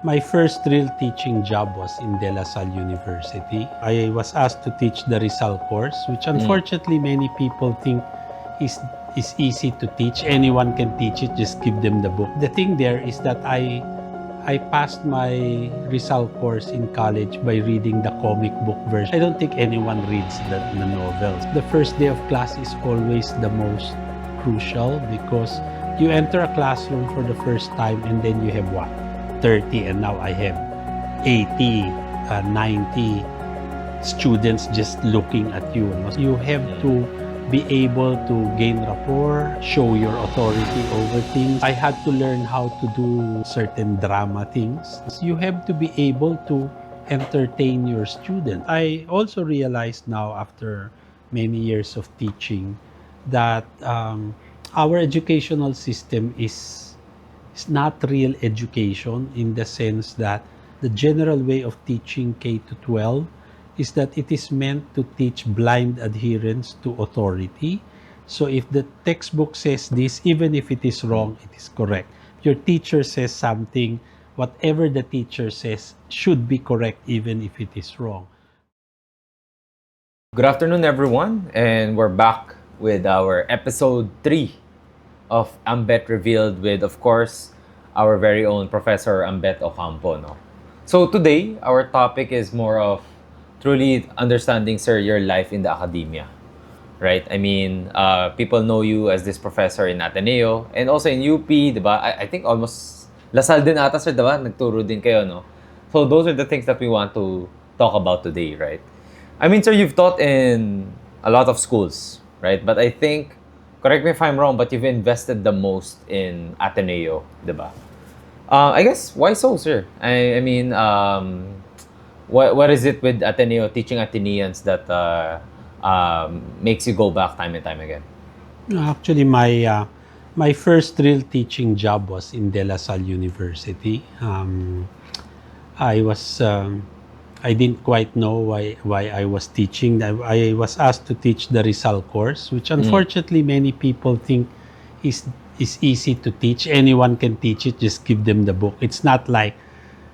My first real teaching job was in DLSU University. I was asked to teach the Rizal course, which unfortunately many people think is easy to teach. Anyone can teach it, just give them the book. The thing there is that I passed my Rizal course in college by reading the comic book version. I don't think anyone reads the novels. The first day of class is always the most crucial because you enter a classroom for the first time and then you have what? 30 and now I have 80, 90 students just looking at you. You have to be able to gain rapport, show your authority over things. I had to learn how to do certain drama things. You have to be able to entertain your students. I also realized now after many years of teaching that our educational system is not real education in the sense that the general way of teaching K to 12 is that it is meant to teach blind adherence to authority. So if the textbook says this, even if it is wrong, it is correct. Your teacher says something, whatever the teacher says should be correct even if it is wrong. Good afternoon, everyone, and we're back with our episode 3 of Ambeth Revealed with, of course, our very own Professor Ambeth Ocampo. No? So today, our topic is more of truly understanding, sir, your life in the academia. Right? I mean, people know you as this professor in Ateneo and also in UP, di ba? I think almost Lasal din ata, sir, di ba? Nagturo din kayo, no? So those are the things that we want to talk about today, right? I mean, sir, you've taught in a lot of schools, right? But I think, correct me if I'm wrong, but you've invested the most in Ateneo, di ba? I guess, why so, sir? I mean, what is it with Ateneo, teaching Ateneans that makes you go back time and time again? Actually, my first real teaching job was in De La Salle University. I was I didn't quite know why I was teaching. I was asked to teach the Rizal course, which unfortunately many people think is easy to teach. Anyone can teach it. Just give them the book. It's not like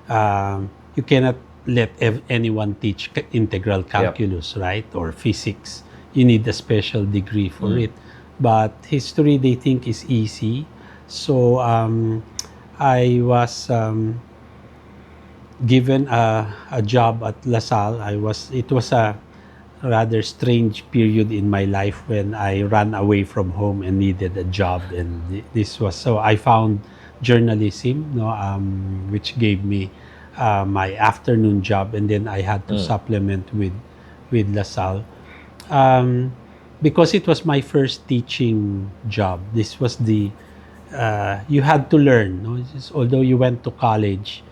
you cannot let anyone teach integral calculus, right, or physics. You need a special degree for it. But history, they think, is easy. So I was given a job at LaSalle. It was a rather strange period in my life when I ran away from home and needed a job. And this was, so I found journalism, no, which gave me my afternoon job, and then I had to supplement with LaSalle. Because it was my first teaching job. This was the you had to learn. No? Although you went to college,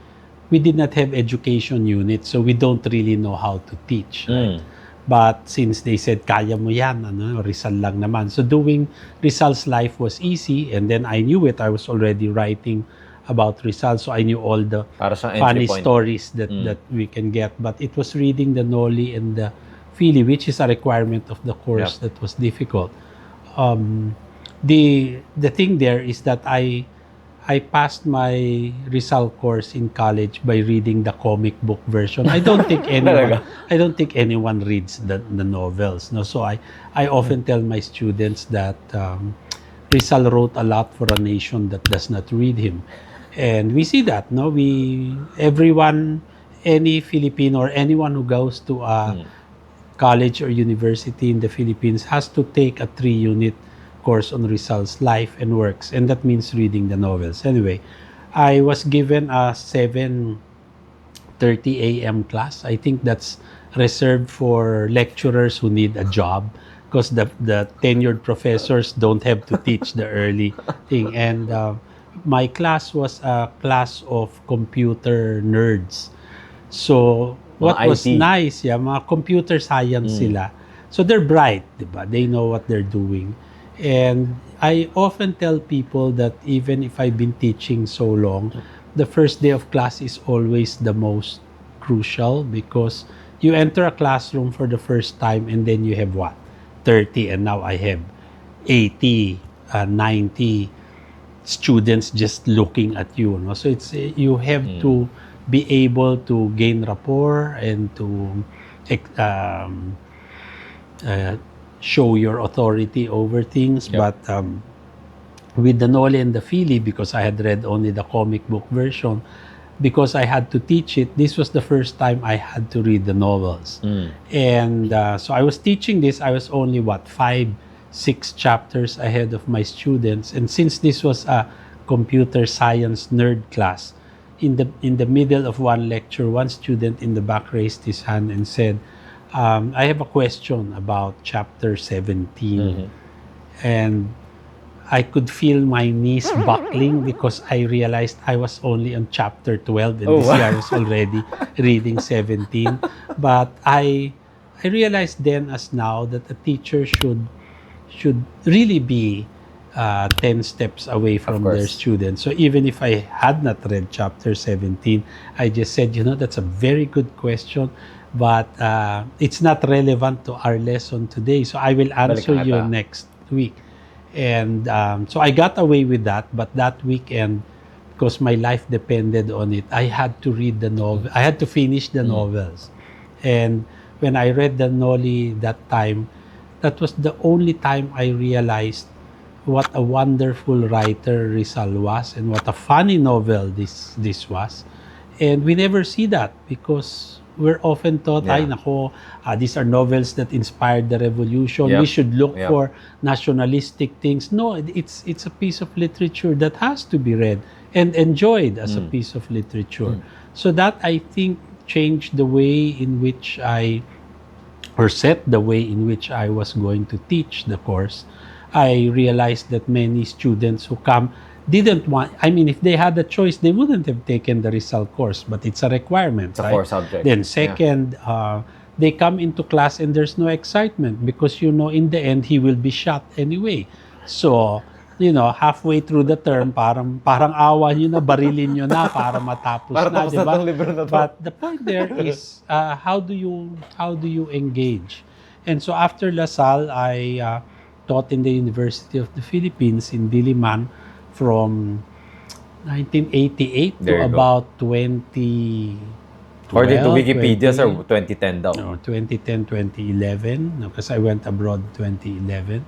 we did not have education unit, so we don't really know how to teach. Right? But since they said, kaya mo yan, ano, Rizal lang naman. So doing Rizal's life was easy, and then I knew it. I was already writing about Rizal, so I knew all the funny stories that we can get. But it was reading the Noli and the Fili, which is a requirement of the course that was difficult. The thing there is that I passed my Rizal course in college by reading the comic book version. I don't think anyone reads the novels. No, so I often tell my students that Rizal wrote a lot for a nation that does not read him, and we see that. No, any Filipino or anyone who goes to a college or university in the Philippines has to take a 3-unit course on Rizal's life and works, and that means reading the novels. Anyway, I was given a 7:30 a.m. class. I think that's reserved for lecturers who need a job because the tenured professors don't have to teach the early thing. And my class was a class of computer nerds. So what was nice, mga computer science sila. So they're bright, diba? They know what they're doing. And I often tell people that even if I've been teaching so long, the first day of class is always the most crucial because you enter a classroom for the first time and then you have what? 30 and now I have 80, 90 students just looking at you. No? So it's you have to be able to gain rapport and to uh, show your authority over things. Yep. But with the Noli and the Fili, because I had read only the comic book version, because I had to teach it, this was the first time I had to read the novels. And so I was teaching this, I was only, 5-6 chapters ahead of my students. And since this was a computer science nerd class, in the middle of one lecture, one student in the back raised his hand and said, I have a question about chapter 17. And I could feel my knees buckling because I realized I was only on chapter 12 and this year I was already reading 17. But I realized then as now that a teacher should really be 10 steps away from their students. So even if I had not read chapter 17, I just said, that's a very good question, but it's not relevant to our lesson today. So I will answer you next week. And so I got away with that, but that weekend, because my life depended on it, I had to read the novel. I had to finish the novels. And when I read the Noli that time, that was the only time I realized what a wonderful writer Rizal was and what a funny novel this was. And we never see that because we're often taught, these are novels that inspired the revolution. We should look for nationalistic things. No, it's a piece of literature that has to be read and enjoyed as a piece of literature. So that, I think, changed the way in which set the way in which I was going to teach the course. I realized that many students who come didn't want, if they had a choice, they wouldn't have taken the Rizal course, but it's a requirement. It's a core subject. Then second, they come into class and there's no excitement because, in the end, he will be shot anyway. So, halfway through the term, parang awa nyo na, barilin nyo na para matapos na, di ba? But the point there is, how do you engage? And so after LaSalle, I taught in the University of the Philippines in Diliman from 1988 to about 2012. According to Wikipedia, sir, 2010 daw. No, 2010, 2011, because I went abroad 2011.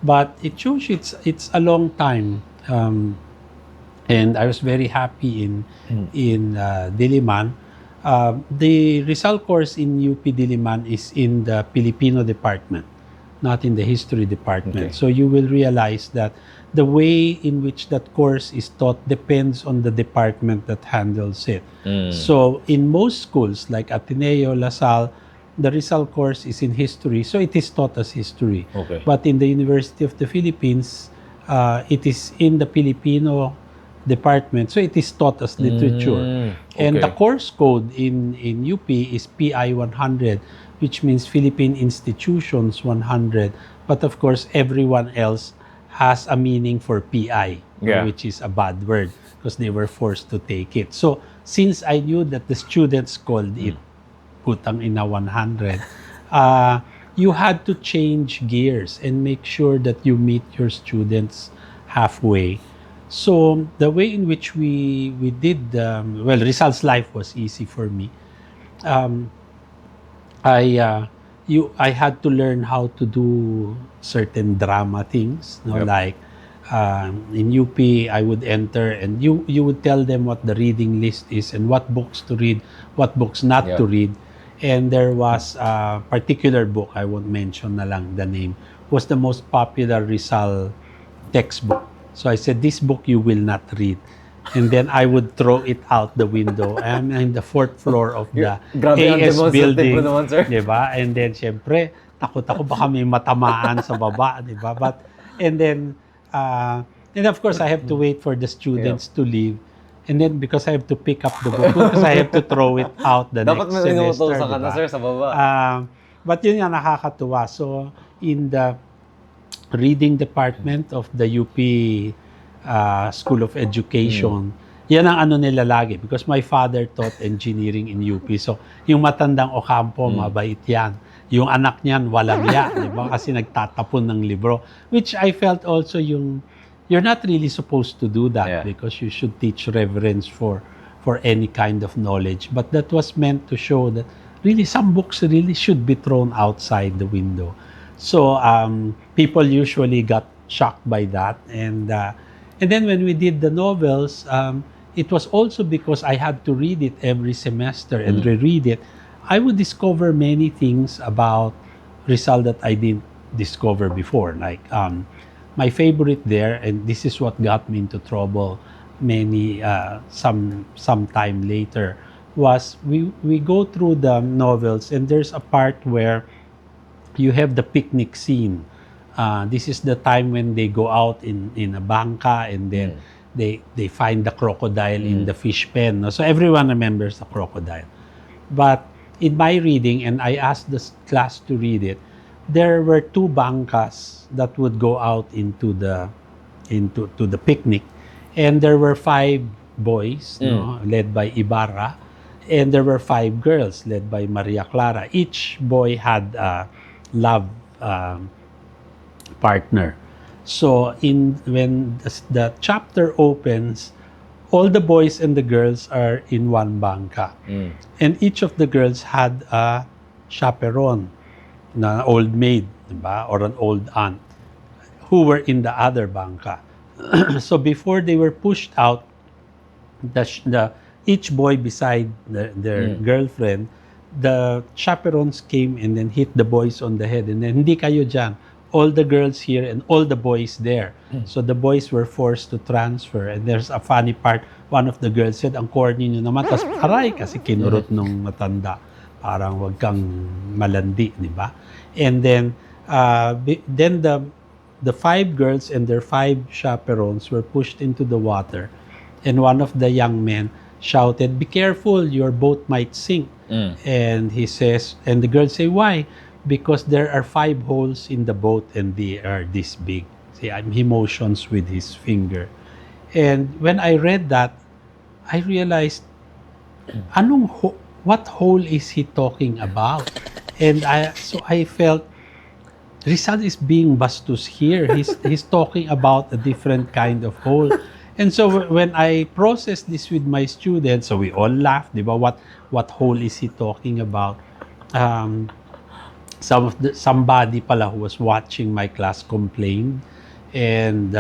But it shows it's a long time. And I was very happy in Diliman. The Rizal course in UP Diliman is in the Filipino department, not in the history department. So you will realize that the way in which that course is taught depends on the department that handles it. So in most schools like Ateneo, LaSalle, the Rizal course is in history, so it is taught as history. But in the University of the Philippines, it is in the Filipino department, so it is taught as literature. And the course code in UP is PI 100, which means Philippine Institutions 100. But of course, everyone else has a meaning for PI, which is a bad word because they were forced to take it. So since I knew that the students called it Putang Ina 100, you had to change gears and make sure that you meet your students halfway. So the way in which we did, Rizal's life was easy for me. I had to learn how to do certain drama things, like in UP, I would enter and you would tell them what the reading list is and what books to read, what books not to read. And there was a particular book, I won't mention na lang the name, was the most popular Rizal textbook. So I said, this book you will not read. And then I would throw it out the window. I'm in the 4th floor of the AS building. Diba? And then, syempre, takot ako baka may matamaan sa baba. Diba? But, and then of course, I have to wait for the students to leave. And then, because I have to pick up the book, because I have to throw it out the next semester. Dapat may sir, sa baba. But yun nga, nakakatuwa. So, in the reading department of the UP School of Education, yan ang ano nila lagi because my father taught engineering in UP. So, yung matandang Ocampo, mabait yan. Yung anak niyan, walang ya, di ba? Kasi nagtatapon ng libro. Which I felt also you're not really supposed to do that because you should teach reverence for for any kind of knowledge. But that was meant to show that really some books really should be thrown outside the window. So people usually got shocked by that, and then when we did the novels, it was also because I had to read it every semester and reread it. I would discover many things about Rizal that I didn't discover before. Like my favorite there, and this is what got me into trouble many some time later, was we go through the novels and there's a part where you have the picnic scene. This is the time when they go out in a bangka and then they find the crocodile in the fish pen. No? So everyone remembers the crocodile. But in my reading, and I asked the class to read it, there were two bangkas that would go out into the picnic, and there were 5 boys, no, led by Ibarra, and there were 5 girls led by Maria Clara. Each boy had a love partner. So when the chapter opens, all the boys and the girls are in one bangka, and each of the girls had a chaperone, na old maid, diba? Or an old aunt, who were in the other bangka. So before they were pushed out, each boy beside their girlfriend, the chaperones came and then hit the boys on the head, and then hindi kayo dyan, all the girls here and all the boys there. So the boys were forced to transfer, and there's a funny part. One of the girls said, ang corny nyo naman, tas aray, kasi kinurot nung matanda, parang wag kang malandi, di ba? And then the 5 girls and their 5 chaperones were pushed into the water, and one of the young men shouted, "Be careful, your boat might sink." And he says, and the girls say, "Why?" "Because there are 5 holes in the boat and they are this big." See, he motions with his finger. And when I read that, I realized, what hole is he talking about? And so I felt, Rizal is being bastos here. He's talking about a different kind of hole. And so when I processed this with my students, so we all laughed, di ba? What hole is he talking about? Somebody pala who was watching my class complained, and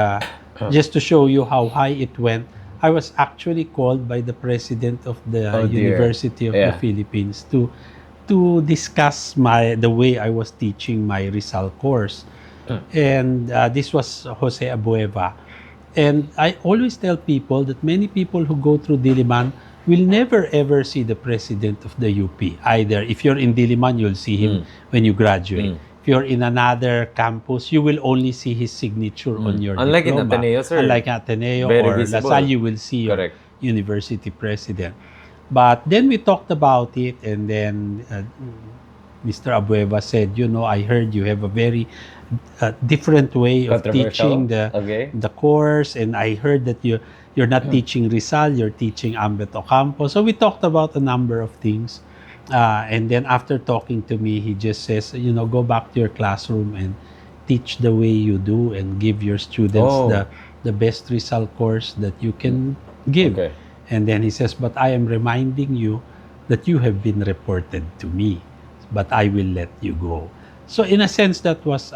just to show you how high it went, I was actually called by the president of the University of the Philippines to discuss the way I was teaching my Rizal course. And this was Jose Abueva. And I always tell people that many people who go through Diliman will never ever see the president of the UP. Either if you're in Diliman, you'll see him when you graduate. If you're in another campus, you will only see his signature on your Unlike diploma. in Ateneo, sir. Unlike Ateneo Very or visible. Salle, you will see your university president. But then we talked about it, and then Mr. Abueva said, I heard you have a very different way of teaching the course, and I heard that you're not teaching Rizal, you're teaching Ambeth Ocampo. So we talked about a number of things, and then after talking to me, he just says, go back to your classroom and teach the way you do, and give your students the best Rizal course that you can give. And then he says, but I am reminding you that you have been reported to me, but I will let you go. So in a sense, that was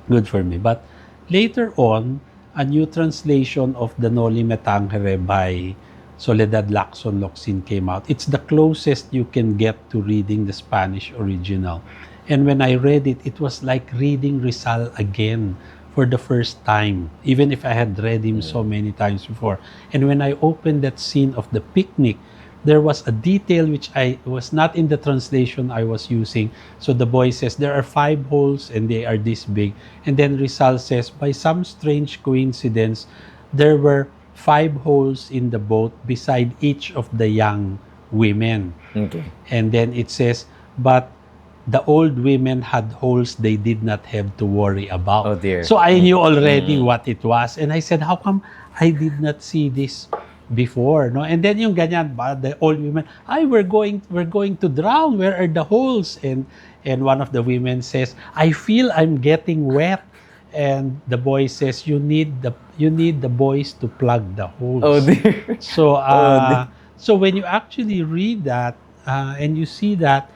good for me. But later on, a new translation of the Noli Me Tangere by Soledad Lacson Locsin came out. It's the closest you can get to reading the Spanish original. And when I read it, it was like reading Rizal again for the first time, even if I had read him so many times before. And when I opened that scene of the picnic, there was a detail which I was not in the translation I was using. So the boy says, there are 5 holes and they are this big. And then Rizal says, by some strange coincidence, there were 5 holes in the boat beside each of the young women. And then it says, but the old women had holes they did not have to worry about. So I knew already what it was. And I said, how come I did not see this before? No? And then yung ganyan, the old women, we're going to drown. Where are the holes? And one of the women says, I feel I'm getting wet. and the boy says, you need the boys to plug the Oh holes. dear. So Oh dear. so when you actually read that, and you see that,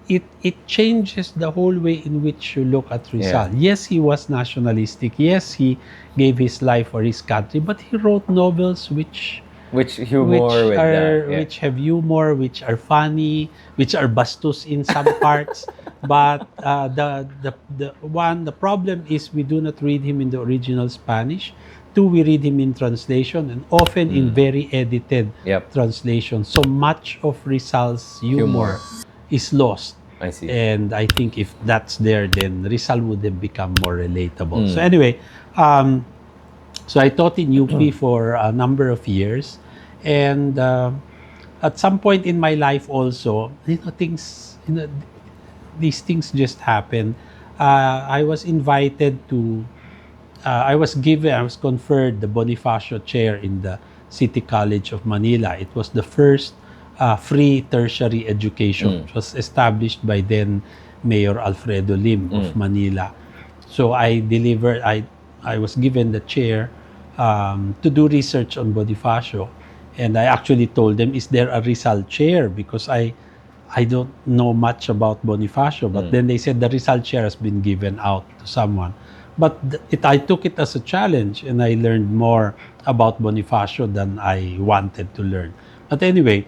it changes the whole way in which you look at Yeah. Rizal. Yes, he was nationalistic. Yes, he gave his life for his country, but he wrote novels Which humor with that? Yeah. which have humor, which are funny, which are bastos in some parts. But the problem is we do not read him in the original Spanish. Two, we read him in translation, and often in very edited Yep. translation. So much of Rizal's humor Humor. is lost. I see. And I think if that's there, then Rizal would have become more relatable. So anyway, so I taught in UP for a number of years, and at some point in my life also, these things just happen. I was invited to, I was conferred the Bonifacio Chair in the City College of Manila. It was the first free tertiary education. It was established by then Mayor Alfredo Lim of Manila. So I was given the chair to do research on Bonifacio. And I actually told them, is there a Rizal chair? Because I don't know much about Bonifacio. But then they said the Rizal chair has been given out to someone. But I took it as a challenge, and I learned more about Bonifacio than I wanted to learn. But anyway,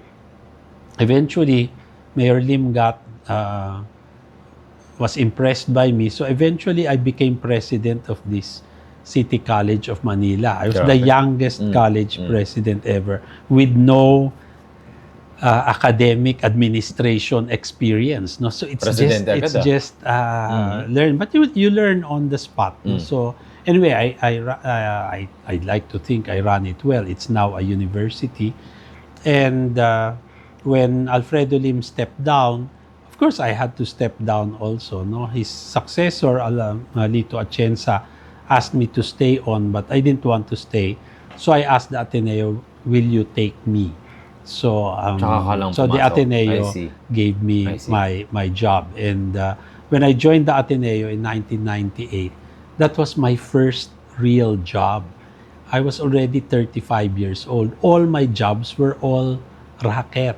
eventually, Mayor Lim was impressed by me. So eventually, I became president of this City College of Manila. I was the youngest college president ever with no academic administration experience. No, so it's just learn, but you learn on the spot. No? So anyway, I'd like to think I ran it well. It's now a university, and when Alfredo Lim stepped down, of course I had to step down also. No, his successor Lito Atienza asked me to stay on, but I didn't want to stay. So I asked the Ateneo, "Will you take me?" So so the Ateneo gave me my job, and when I joined the Ateneo in 1998, that was my first real job. I was already 35 years old. All my jobs were all racket,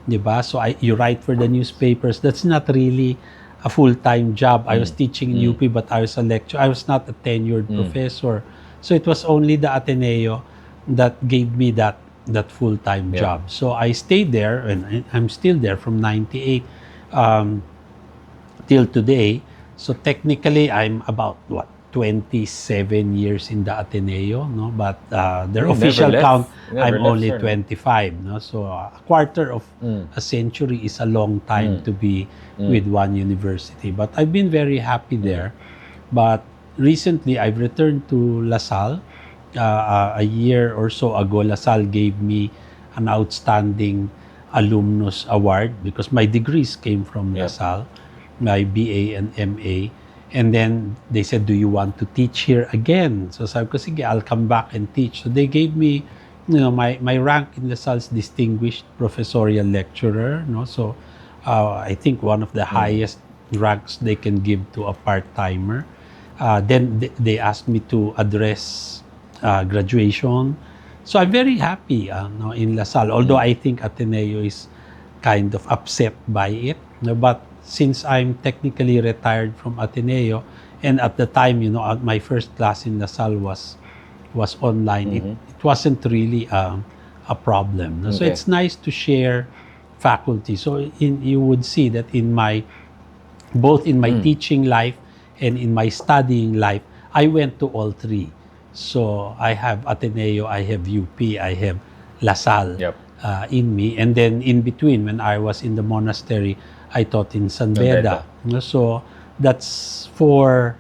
'di ba? So you write for the newspapers. That's not really a full-time job. I was teaching in UP, but I was a lecturer. I was not a tenured professor. So it was only the Ateneo that gave me that full-time job. So I stayed there, and I'm still there from 98 till today. So technically, I'm about 27 years in the Ateneo, no? But their official count, I'm only 25, no? So a quarter of a century is a long time to be with one university. But I've been very happy there. But recently, I've returned to LaSalle. A year or so ago, LaSalle gave me an outstanding alumnus award because my degrees came from LaSalle, my BA and MA. And then they said, do you want to teach here again? So sabi ko, sige, I'll come back and teach. So they gave me, my rank in LaSalle's distinguished professorial lecturer. No? So I think one of the highest ranks they can give to a part-timer. Then they asked me to address graduation. So I'm very happy no, in LaSalle, although I think Ateneo is kind of upset by it. No, but since I'm technically retired from Ateneo, and at the time, my first class in LaSalle was online, it wasn't really a problem. No? So it's nice to share faculty. So you would see that both in my teaching life and in my studying life, I went to all three. So I have Ateneo, I have UP, I have LaSalle in me. And then in between, when I was in the monastery, I taught in San Beda. So that's four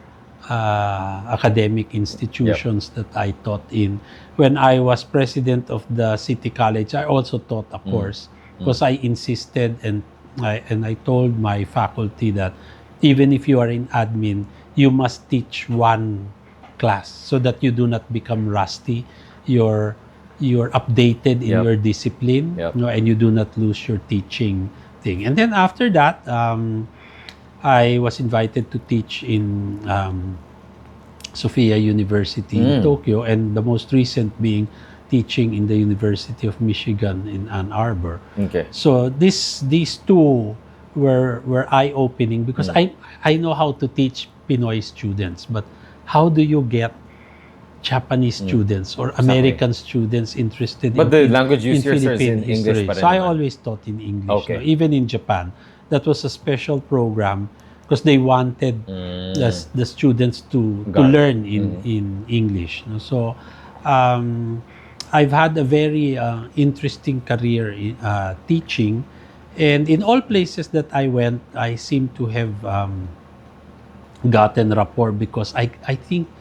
academic institutions that I taught in. When I was president of the City College, I also taught a course because I insisted and I told my faculty that even if you are in admin, you must teach one class so that you do not become rusty. You're updated in your discipline, and you do not lose your teaching thing. And then after that, I was invited to teach in Sophia University in Tokyo, and the most recent being teaching in the University of Michigan in Ann Arbor. Okay. So these two were eye-opening because I know how to teach Pinoy students, but how do you get Japanese students or American students interested But the in language used here, sir, is Philippine in English history? pa rin So I naman. always taught in English. Okay. No? Even in Japan, that was a special program because they wanted the students to Got it. learn in English. No? So I've had a very interesting career in teaching, and in all places that I went, I seem to have gotten rapport because I think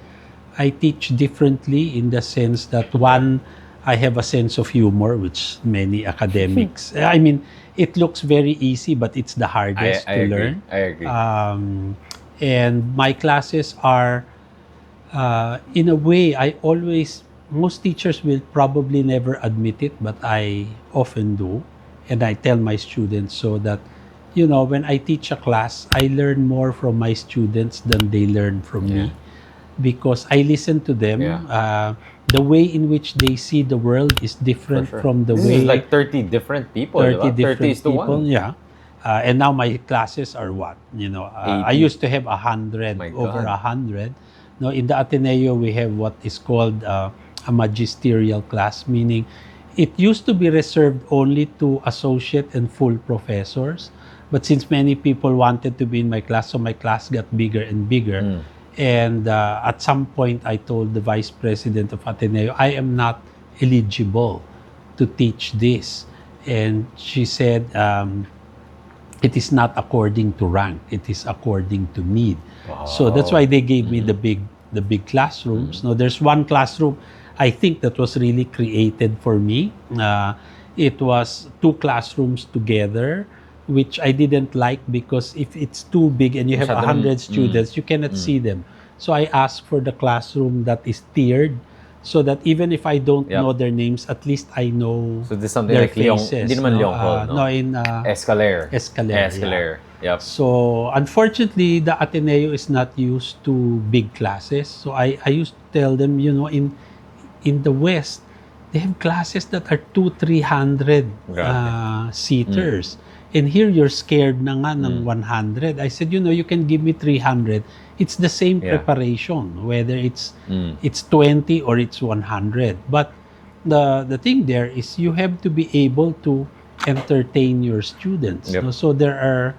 I teach differently in the sense that one, I have a sense of humor, which many academics, I mean, it looks very easy, but it's the hardest I to agree. learn. I agree. And my classes are, in a way, most teachers will probably never admit it, but I often do. And I tell my students so that, when I teach a class, I learn more from my students than they learn from me because I listen to them. The way in which they see the world is different from the This way is like 30 different people, 30 diba? different 30 is to people. 1. Yeah. And now my classes are what? I 80. used to have 100, My over God. 100. No, in the Ateneo, we have what is called a magisterial class, meaning it used to be reserved only to associate and full professors. But since many people wanted to be in my class, so my class got bigger and bigger. And at some point, I told the vice president of Ateneo, I am not eligible to teach this. And she said, it is not according to rank, it is according to need. So that's why they gave me the big classrooms. No, there's one classroom I think that was really created for me. It was 2 classrooms together, which I didn't like because if it's too big and you have 100 students, you cannot see them. So I asked for the classroom that is tiered so that even if I don't know their names, at least I know So this is something their like Leong, faces. hindi naman Leong Hall, no? No, in Escalaire. Escalaire. Yep. So, unfortunately, the Ateneo is not used to big classes. So, I used to tell them, in the West, they have classes that are 200-300 seaters. And here, you're scared na nga ng 100. I said, you can give me 300. It's the same preparation, whether it's 20 or it's 100. But the thing there is you have to be able to entertain your students. Yep. No? So there are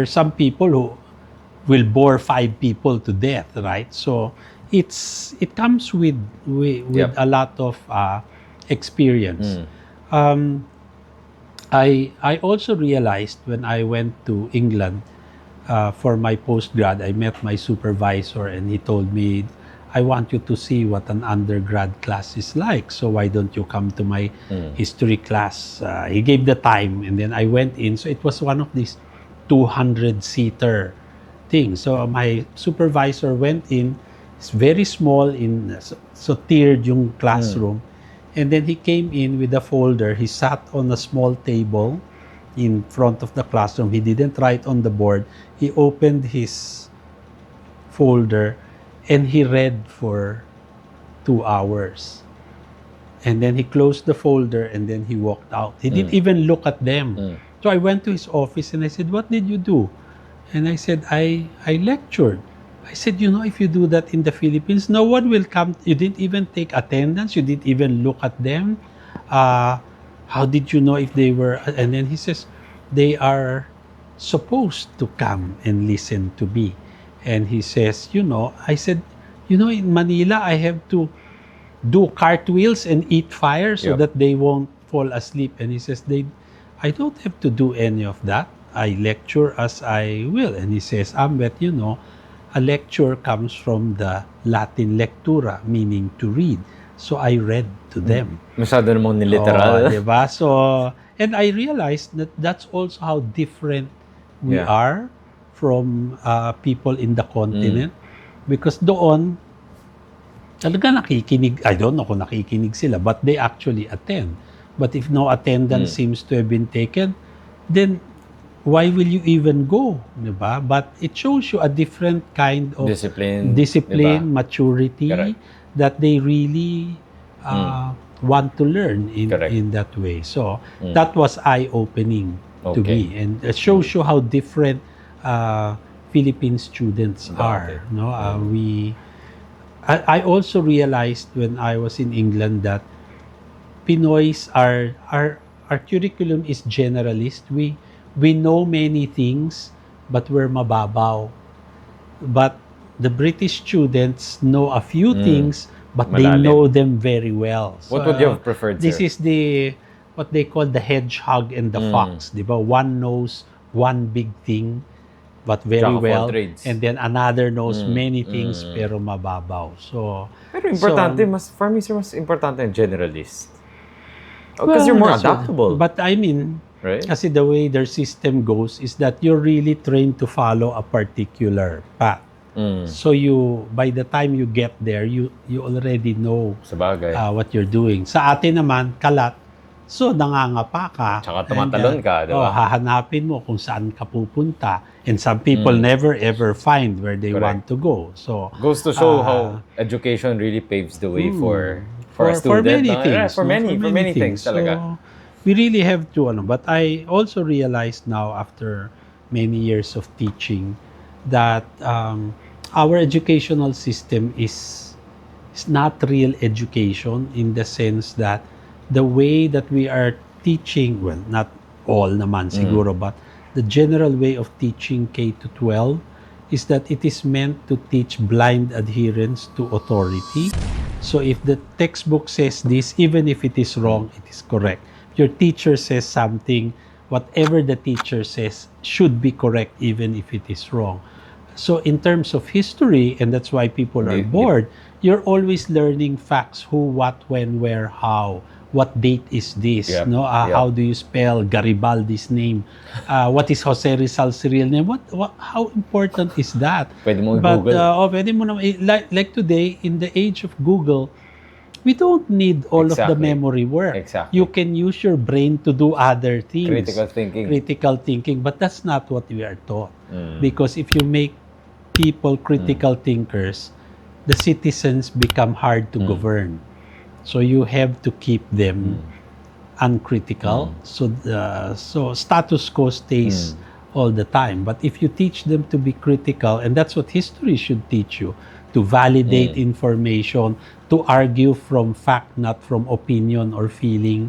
some people who will bore 5 people to death, right? So it comes with a lot of experience. I also realized when I went to England for my postgrad, I met my supervisor and he told me, I want you to see what an undergrad class is like. So why don't you come to my history class? He gave the time and then I went in. So it was one of these 200-seater things. So my supervisor went in. It's very small, so tiered yung classroom. And then he came in with a folder. He sat on a small table in front of the classroom. He didn't write on the board. He opened his folder and he read for 2 hours. And then he closed the folder and then he walked out. He didn't even look at them. So I went to his office and I said, what did you do? And I said, I lectured. I said, if you do that in the Philippines, no one will come. You didn't even take attendance. You didn't even look at them. How did you know if they were? And then he says, they are supposed to come and listen to me. And he says, I said, in Manila, I have to do cartwheels and eat fire so that they won't fall asleep. And he says, I don't have to do any of that. I lecture as I will. And he says, Ambeth, a lecture comes from the Latin lectura, meaning to read. So I read to them. Masyado namang niliteral. Diba? So, and I realized that that's also how different we are from people in the continent. Because doon, talaga nakikinig, I don't know kung nakikinig sila, but they actually attend. But if no attendance seems to have been taken, then why will you even go, diba? But it shows you a different kind of Discipline, discipline, diba? maturity Correct. that they really want to learn Correct. in that way. So that was eye-opening to Okay. me, and it shows you how different Philippine students Got it. are. No, I also realized when I was in England that Pinoy's our curriculum is generalist. We know many things, but we're mababaw. But the British students know a few things, but they know Malalim. them very well. What would you So have preferred, this sir? is the what they call the hedgehog and the fox, di ba? One knows one big thing, but Jack very of all well, trades. and then another knows many things pero mababaw. Pero So importante, for me, sir, mas importante ang generalist. Because you're well, more that's what, adaptable, but I mean, right? kasi the way their system goes is that you're really trained to follow a particular path. So you, by the time you get there, you already know Sabagay. what you're doing. Sa atin naman, kalat. So nangangapa ka. Tsaka tumatalon ka, di ba? Hahanapin mo kung saan ka pupunta. And some people never ever find where they want to go. So Goes to show how education really paves the way for a for student. many no? things, For no? many things talaga. So we really have to but I also realized now after many years of teaching that our educational system is not real education in the sense that the way that we are teaching, well, not all naman siguro, but the general way of teaching K to 12 is that it is meant to teach blind adherence to authority. So if the textbook says this, even if it is wrong, it is correct. If your teacher says something, whatever the teacher says should be correct even if it is wrong. So in terms of history, and that's why people are bored, you're always learning facts: who, what, when, where, how. What date is this? Yep, No, yep. how do you spell Garibaldi's name? What is Jose Rizal's real name? How important is that? Pwede mo But i-Google. pwede mo naman, like today in the age of Google, we don't need all of the Exactly. memory work. Exactly. You can use your brain to do other things. Critical thinking. Critical thinking, but that's not what we are taught. Because if you make people critical thinkers, the citizens become hard to govern. So you have to keep them uncritical. So status quo stays all the time. But if you teach them to be critical, and that's what history should teach you, to validate information, to argue from fact, not from opinion or feeling,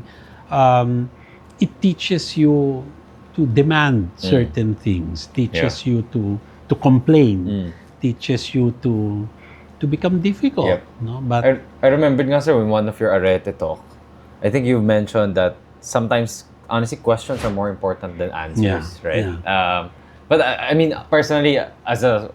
it teaches you to demand certain things, teaches you to complain, teaches you to become difficult. Yep. No? But I remembered nga, sir, in one of your Arete talk, I think you mentioned that sometimes, honestly, questions are more important than answers, right? Yeah. But I mean, personally, as a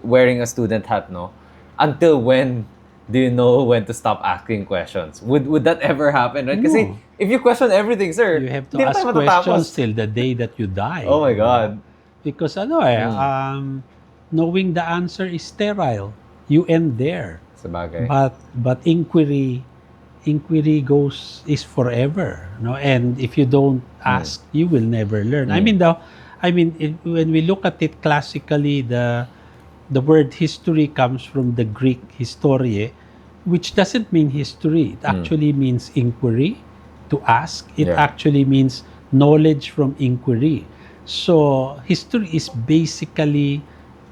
wearing a student hat, no, until when do you know when to stop asking questions? Would that ever happen, right? Kasi No. if you question everything, sir, you have to hindi na ask tayo matatapos. questions till the day that you die. Oh my God. Because knowing the answer is sterile. You end there. Sabagay. But inquiry is forever, no? And if you don't ask, you will never learn. I mean, when we look at it classically, the word history comes from the Greek historie, which doesn't mean history. It actually means inquiry, to ask. It actually means knowledge from inquiry. So history is basically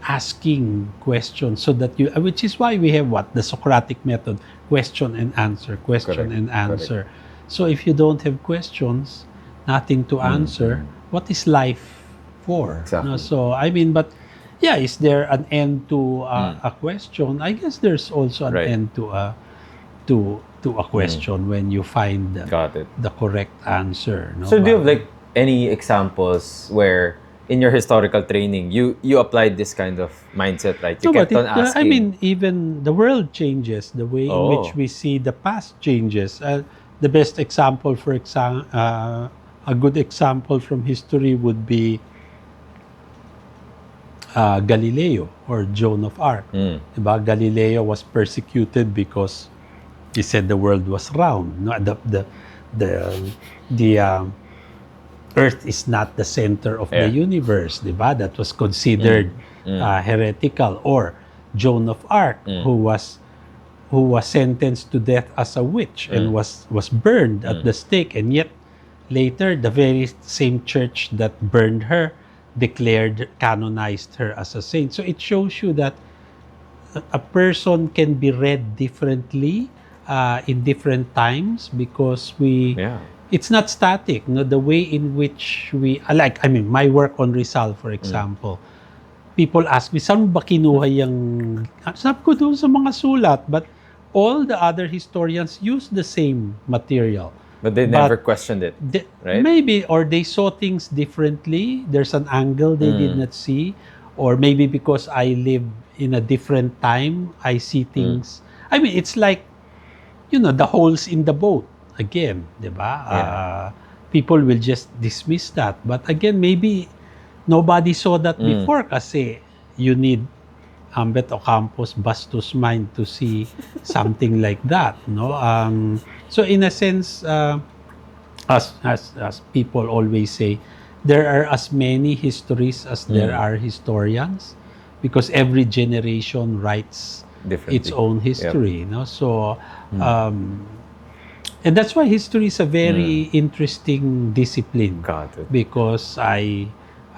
asking questions so that you, which is why we have the Socratic method: question and answer, question Correct. and answer. So if you don't have questions, nothing to answer, what is life for? Exactly. No? So I mean, but yeah, is there an end to a question? I guess there's also an end to a question when you find Got it. the correct answer. No? So do you have like any examples where in your historical training you applied this kind of mindset, right? You kept on asking. I mean, even the world changes. The way in which we see the past changes. The best example, a good example from history would be Galileo or Joan of Arc. Diba? Galileo was persecuted because he said the world was round. No, Earth is not the center of the Yeah. universe, di ba? That was considered heretical. Or Joan of Arc, who was sentenced to death as a witch and was burned at the stake, and yet later the very same church that burned her canonized her as a saint. So it shows you that a person can be read differently in different times, because Yeah. it's not static. No, the way in which my work on Rizal, for example, people ask me, saan ba kinuha yung... Sabi ko, doon sa mga sulat. But all the other historians use the same material. But they never questioned it, right? Maybe, or they saw things differently. There's an angle they did not see. Or maybe because I live in a different time, I see things... I mean, it's like, the holes in the boat. Again, di ba? People will just dismiss that. But again, maybe nobody saw that before, kasi you need Ambeth Ocampo's Bastos mind to see something like that, no? So in a sense, as people always say, there are as many histories as there are historians, because every generation writes its own history, no? So and that's why history is a very interesting discipline. Got it. Because I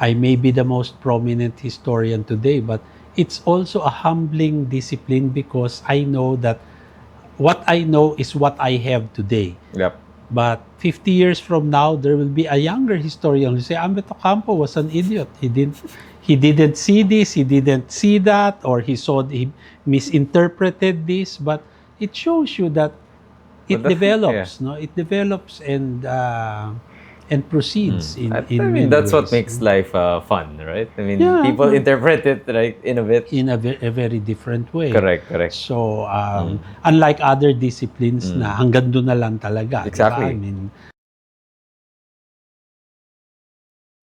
may be the most prominent historian today, but it's also a humbling discipline, because I know that what I know is what I have today. Yep. But 50 years from now, there will be a younger historian who say, Ambeth Ocampo was an idiot. He didn't see this, he didn't see that, or he misinterpreted this. But it shows you that it develops, no? It develops and proceeds in many that's ways. what makes life fun, right? I mean, Yeah, people interpret it right in a bit. In a very different way. Correct. So, unlike other disciplines na hanggang doon na lang talaga. Exactly. Diba? I mean,